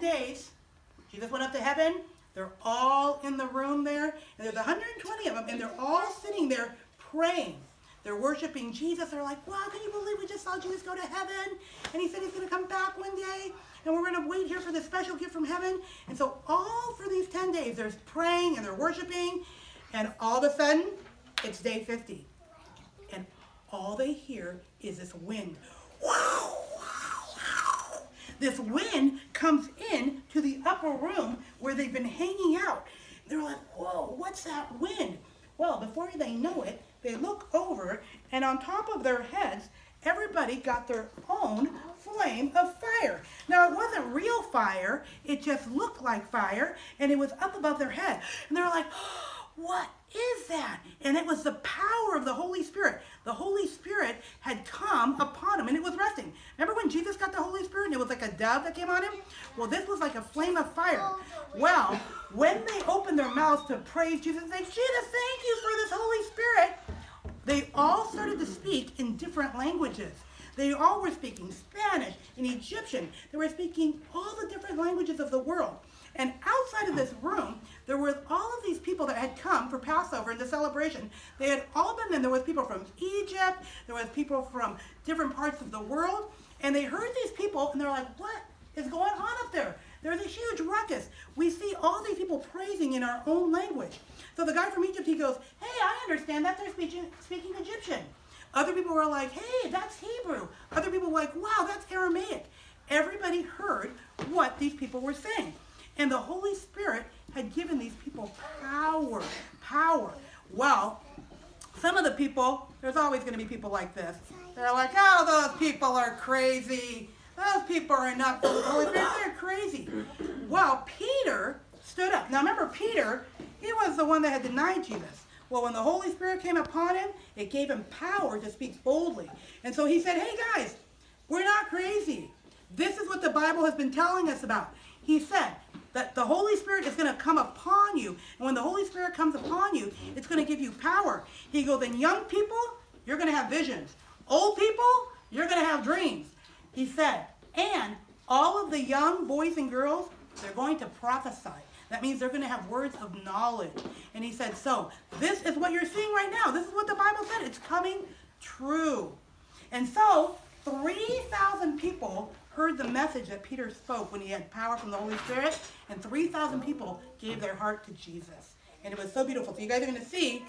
days, Jesus went up to heaven. They're all in the room there, and there's 120 of them, and they're all sitting there praying. They're worshiping Jesus. They're like, wow, can you believe we just saw Jesus go to heaven? And he said he's going to come back one day, and we're going to wait here for this special gift from heaven. And so all for these 10 days, they're praying and they're worshiping, and all of a sudden, it's day 50. And all they hear is this wind. This wind comes in to the upper room where they've been hanging out. They're like, whoa, what's that wind? Well, before they know it, they look over, and on top of their heads, everybody got their own flame of fire. Now, it wasn't real fire. It just looked like fire, and it was up above their head. And they're like, what is that? And it was the power of the Holy Spirit. The Holy Spirit had come upon him, and it was resting. Remember when Jesus got the Holy Spirit, and it was like a dove that came on him? Well, this was like a flame of fire. Well, when they opened their mouths to praise Jesus and say, Jesus, thank you for this Holy Spirit, they all started to speak in different languages. They all were speaking Spanish and Egyptian. They were speaking all the different languages of the world. And outside of this room, there were all of these people that had come for Passover and the celebration. They had all been there. There was people from Egypt. There was people from different parts of the world. And they heard these people, and they're like, what is going on up there? There's a huge ruckus. We see all these people praising in our own language. So the guy from Egypt, he goes, hey, I understand that they're speaking Egyptian. Other people were like, hey, that's Hebrew. Other people were like, wow, that's Aramaic. Everybody heard what these people were saying. And the Holy Spirit had given these people power. Well, some of the people, there's always going to be people like this. They're like, oh, those people are crazy. Those people are not full of the Holy Spirit. They're crazy. Well, Peter stood up. Now remember, Peter, he was the one that had denied Jesus. Well, when the Holy Spirit came upon him, it gave him power to speak boldly. And so he said, hey guys, we're not crazy. This is what the Bible has been telling us about. He said that the Holy Spirit is going to come upon you. And when the Holy Spirit comes upon you, it's going to give you power. He goes, and young people, you're going to have visions. Old people, you're going to have dreams. He said, and all of the young boys and girls, they're going to prophesy. That means they're going to have words of knowledge. And he said, so this is what you're seeing right now. This is what the Bible said. It's coming true. And so 3,000 people heard the message that Peter spoke when he had power from the Holy Spirit, and 3,000 people gave their heart to Jesus. And it was so beautiful. So you guys are going to see